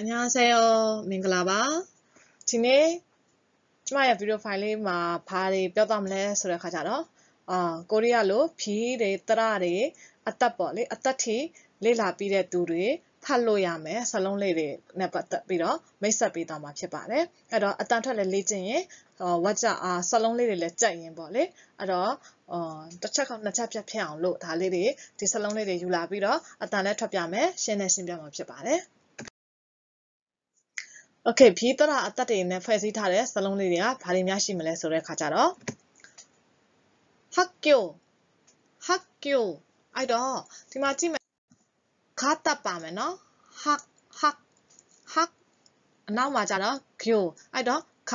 안녕하세요. 민글라바. 디네 ကျမရဲ့ video file လေးမှာဘာတွေပြောသွားမလဲဆိုတဲ့အခါကျတော့ ကိုရီးယားလို 비တွေ တရတွေ အသက်ပေါ့လေ အသက်ထိလေ့လာပြီးတဲ့သူတွေ ဖတ်လို့ရမယ် စာလုံးလေးတွေနဲ့ပတ်သက်ပြီးတော့မိတ်ဆက်ပေးသွားမှာဖြစ်ပါတယ်. အဲ့တော့ အတန်ထွက်လည်းလေ့ကျင့်ရင် စာလုံးလေးတွေလည်းကြက်ရင်ပေါ့လေ. အဲ့တော့ တစ်ချက်ခေါက်နှစ်ချက်ဖြစ်အောင်လို့ ဒါလေးတွေ ဒီစာလုံးလေးတွေယူလာပြီးတော့ အတန်လည်းထွက်ပြမယ်. ရှင်းလည်းရှင်းပြမှာဖြစ်ပါတယ်. Okay, 비더라 아따데는ဖွဲ့စည်းထားတဲ့ စာလုံးလေးတွေက ဘာတွေများရှိမလဲဆိုတဲ့အခါကျတော့ 학교,အဲ့တော့ ဒီမှာကြည့်မယ် 가따빠면, 학,အနောက်မှာကျတော့ 교,အဲ့တော့ 가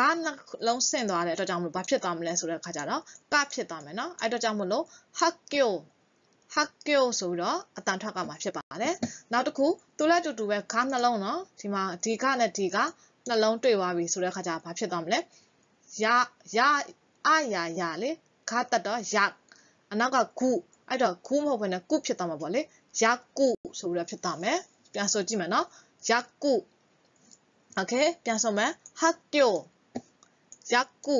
လုံးဆင့်သွားတဲ့အတွက်ကြောင့်မလို့ဘာဖြစ်သွားမလဲဆိုတဲ့အခါကျတော့ 까ဖြစ်သွားမယ်, အဲ့တော့ကြောင့်မလို့ 학교ဆိုပြီးတော့အတန်ထွက်သွားမှာဖြစ်ပါတယ်. နောက်တစ်ခု သူလည်းအတူတူပဲ 가နှလုံးနော် ဒီမှာဒီ 가နဲ့ ဒီ 가နှလုံးတွေ့သွားပြီဆိုတဲ့အခါကျဘာဖြစ်သွားမလဲ 야야야လေ 가တက်တော့ 약,အနောက်က 구, အဲ့တော့ 구 မဟုတ်ဘဲနဲ့ 꾸 ဖြစ်သွားမှာပေါ့လေ. 약구 ဆိုပြီးတော့ဖြစ်သွားမယ်. ပြန်ဆိုကြည့်မယ်နော်. 약구. 오케이, ပြန်ဆိုမယ်. 학교, 약구.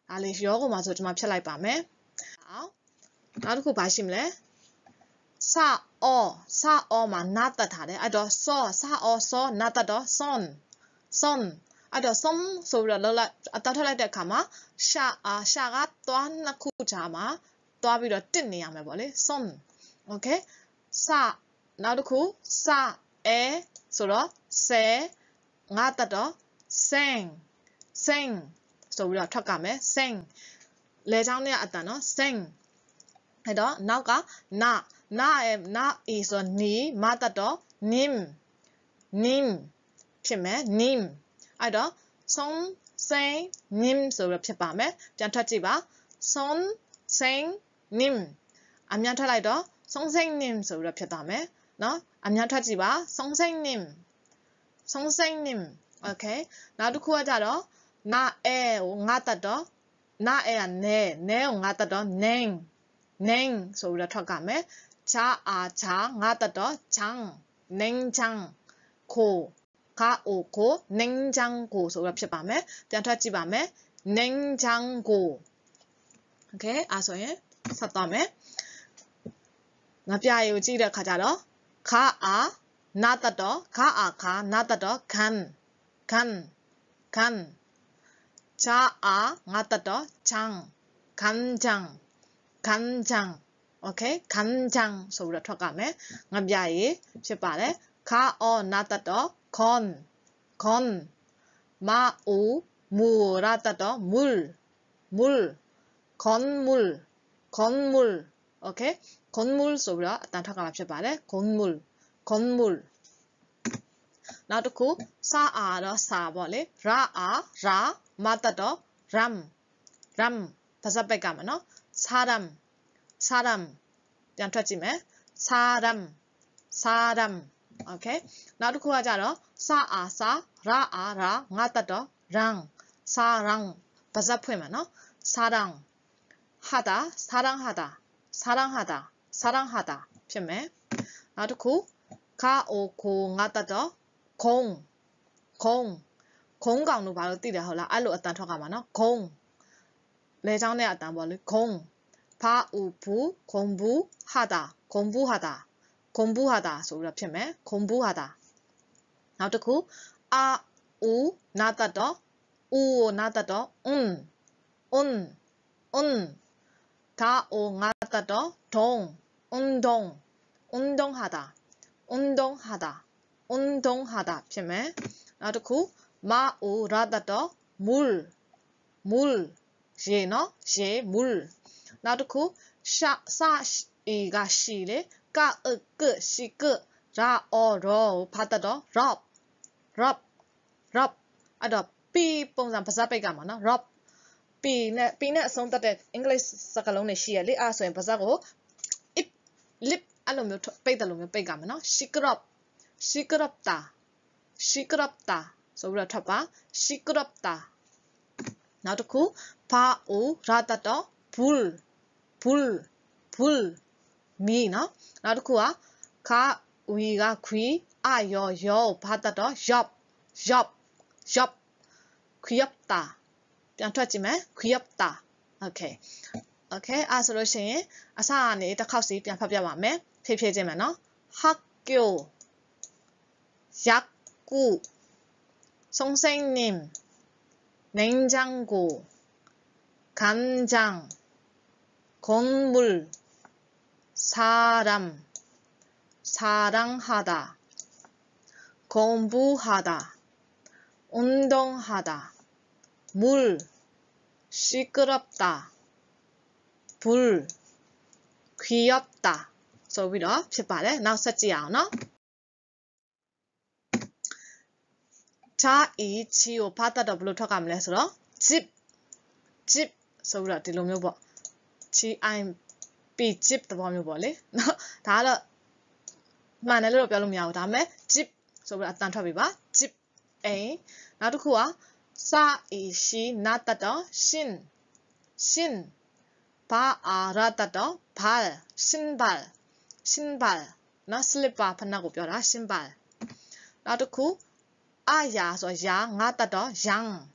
ဒါလေး 영어မှာဆိုကျွန်မဖြတ်လိုက်ပါမယ်. နောက်တစ်ခု ဘာရှိမလဲ? 사어မှာ 나따타래.အဲ့တော့ 사어, 나따도, son.အဲ့တော့ son ဆိုပြီးတော့အတန်ထွက်လိုက်တဲ့အခါမှာ 샤가 또한 နှစ်ခုကြားမှာ သွားပြီးတော့ တစ်နေရမယ်ပေါ့လေ. son. 오케이? 사,နောက်တစ်ခု 사에,ဆိုတော့ 세, 나따도, 생. 소리가ထွက်가면 생. 레장의 아따너 생. 해도 나가 나에 나이서 니 맞다도 님. 피면 님. 아이도 선, 생, 님 소리가 피바면ပြန်ထွက်ကြည့်ပါ. 선, 생, 님. 암양ထွက်လိုက်တော့ 선생님 소리가 피다면 너 암양ထွက်ကြည့်ပါ. 선생님. 오케이. 나도 하자로 나에 나따도 나에야 내 나따도 냉 소리가ထွက်가면 자 나따도 장 냉장 고 가오고 냉장고 소리가 피바면ပြန်ထွက်ကြည့်ပါမယ်. 냉장고. 오케이. 아소에 샀다면 나비아요 지를 가자로 가 나따도 가 나따도 간 자 나따도 장 간장. 오케이. 간장 소리가ထွက်가면 나비아요ဖြစ်ပါတယ်. 가어 나따도 건 마우 무라따도 물 건물. 오케이. 건물 소리가 나타나면ဖြစ်ပါတယ်. 건물. 나도ku 사아로 사벌레 라 마따도 람 바사백가면 사람ပြန်ထွက်ကြည့်မယ်. 사람. 오케이. 나도ku 하자로 사아 라 마따도 랑 사랑 바사프면 사랑 하다 사랑하다 피면 나도ku 가오고 나따도 공강로 바로 띠래 होला. 알로 어떤 턱가마나 공. 레장내 어떤 벌리 공. 바우부 공부하다 소리가 피면 공부하다. 나도ku 아우 나따도 우 나따도 운 가오 나따도 동 운동하다 피면 나도ku 마우 라따도 물 예 물. 나도ku 사이가 시래 까으끄 시끄 라어로 바따도 럽. 아더 삐ပုံစံ 바사백가마나 럽. 삐네 성tat의 English 사kalone 시야리 아소엔 바사고 lip အဲ့လိုမျိုး ပိတ်တယ်လို့မျိုး ပိတ်ကြမယ်နော်. 시끄럽다 소리가ထွက်ပါ. 시끄럽다. 나도ku 바우 라따도 불 미나. 나도ku가 가 위가 귀 아요 바따도 옆, 옆. 귀엽다. ပြန်ထွက်ကြည့်မယ် 귀엽다. 오케이. 오케이. အဲ့ဆိုလို့ရှိရင်အစကနေတစ်ခေါက်စီပြန်ဖတ်ပြပါမယ်ဖြည်းဖြည်းချင်းမယ်နော် 학교 약국 선생님 냉장고 간장 건물 사람 사랑하다 공부하다 운동하다 물 시끄럽다 불 귀엽다 ဆိုပြီးတော့ဖြစ်ပါတယ်နောက်ဆက်ကြည့်အောင်နော် 자, 이 지오 받아도 별로 더 가면 해서 집, 집, 서울아 딜로묘 뭐, G-I-B 집 더 보면 뭐래? 다른 만에로 별로 미하고 다음에 집, 서울아 딴 터비 봐, 집, A, 나도 그와 사, 이, 시, 나다도 신, 신, 바, 아라다도 발, 신발, 신발, 나 슬리퍼 판나고 뼈라 신발, 나도 그 아야, 소 야, 나다도 양,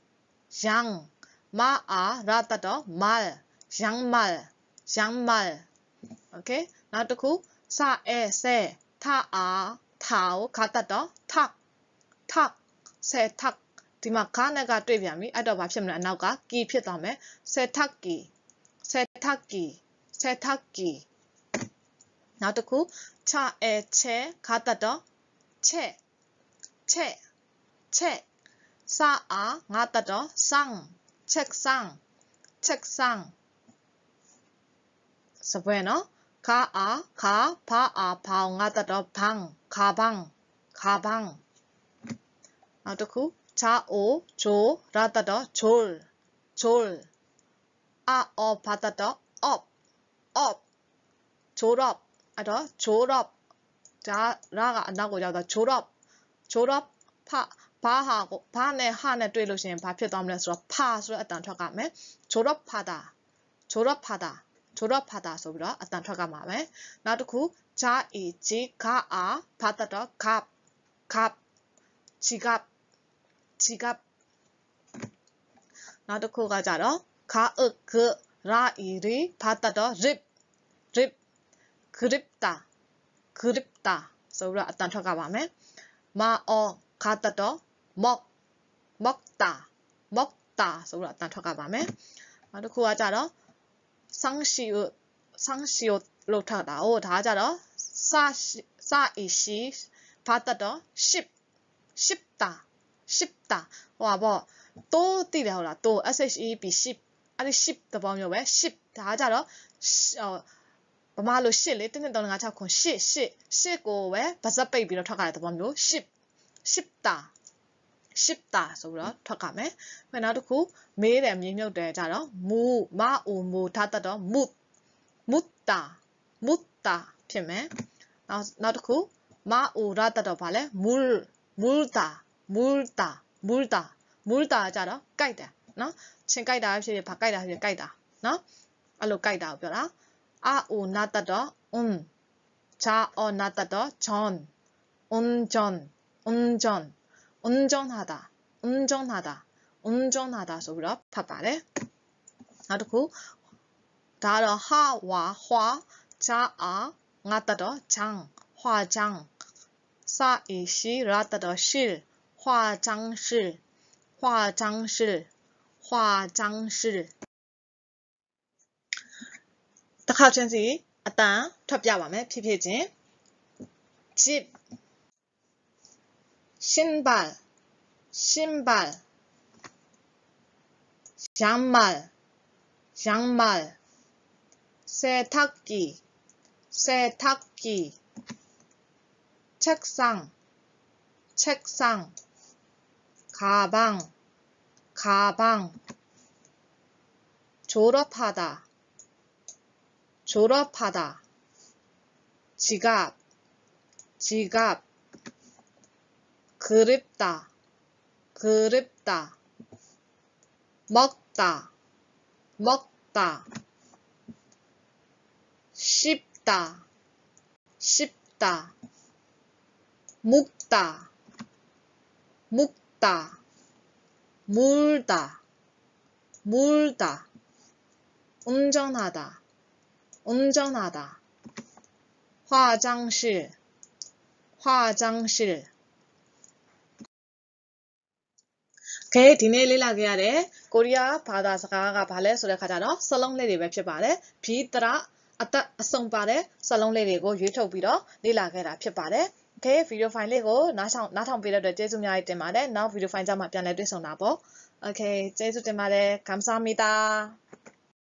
양, 마아, 라다도 말, 양말, 양말. 오케이? 나도 그 사에, 세, 타아, 타오, 가다도 탁, 탁, 세탁. 디마 가네가 되비암이 아도 밥심을 안 나오가 기ဖြစ်다음에 세탁기, 세탁기, 세탁기. 나도 그 차에, 채, 가다도 채, 채. 책, 사아, 나다도 상, 책상, 책상. 서브에너, 가아, 가, 바아, 바오, 나다도 방, 가방, 가방. 나도쿠, 자오, 조, 라다도 졸, 졸. 아어, 바다도 업, 업. 졸업, 아도 졸업. 자, 라가 안 나고 자다 졸업, 졸업, 파. 바하고 바네 하네 တွေ့လို့ရှိရင်ဘာဖြစ်သွားမလဲဆိုတော့ဖဆိုတဲ့အတန်ထွက်ကမယ် 졸업하다 졸업하다 졸업하다 ဆိုပြီးတော့အတန်ထွက်ကမှာပဲနောက်တစ်ခု 자이지 가아 받아도 갑 갑 지갑 지갑နောက်တစ်ခုကကြတော့ 가으 그 라이리 받아도 립 그립다 그립다 ဆိုပြီးတော့အတန်ထွက်ကပါမယ် 마어 가다도 먹다 먹다 ဆိုတော့အတန်ထွက်ကပါမယ်နောက်တစ်ခုကကြတော့ 상시오 လို့ထားတာဟိုဒါကကြတော့ 사이시 받아도 쉽다ဟိုပါပေါ့또သိတယ်ဟုတ်လား또 SHEP 10အဲ့ဒီ10သဘောမျိုးပဲ10ဒါကကြတော့ဗမာလို10လေ1 2 3 4 5 6 9 10ကိုပဲဗဇက်ပိတ်ပြီးတော့ထွက်ကြတဲ့သဘောမျိုး쉽다ဆိုပြီးတော့ထွက်ကြမယ်။နောက်တစ်ခုမေးတယ်မြေမြုပ်တယ်ကြတော့မူမအူမူထားတတ်တော့묻다ဖြစ်မယ်။နောက်တစ်ခုမအူရတတ်တော့ဗာလဲ물다ကြတော့ကြိုက်တယ်နော်ချင်းကြိုက်တာဖြစ်ဖြစ်ဗာကြိုက်တာဖြစ်ဖြစ်ကြိုက်တာနော်အဲ့လိုကြိုက်တာကိုပြောတာအာအူနာတတ်တော့자어 나다도 전 운전하다ဆိုပြီးတော့ဖတ်ပါတယ်နောက်တစ်ခုဒါတော့ဟာဝါဟွာဂျာအာငါတတော့ဂျန်ဟွာဂျန်စာအီရှိရာတတော့ရှီဟွာဂျန်ရှီတစ်ခါချင်းစီအတန်ထွက်ပြပါမယ်ဖြည်းဖြည်းချင်း 집 신발 양말 세탁기 책상 가방 졸업하다 지갑 그립다 먹다 씹다 묵다 물다, 물다, 물다. 운전하다, 운전하다. 화장실, 화장실. 오케이, 디네 레라게야래. 코리아 바다 사가가 발레 소리 가자로 설렁레리 웹십 바래. 비드라 아따 성바래. 설렁레리고 유튜브로 레라게라 핍 바래. 오케이, 비디오 파일리고 나탕 비디오 제주냐이 때마래. 나 비디오 파일 자마ပြန်လဲတွေ့ဆုံတာပေါ့. 오케이, 제주 때마래. 감사합니다.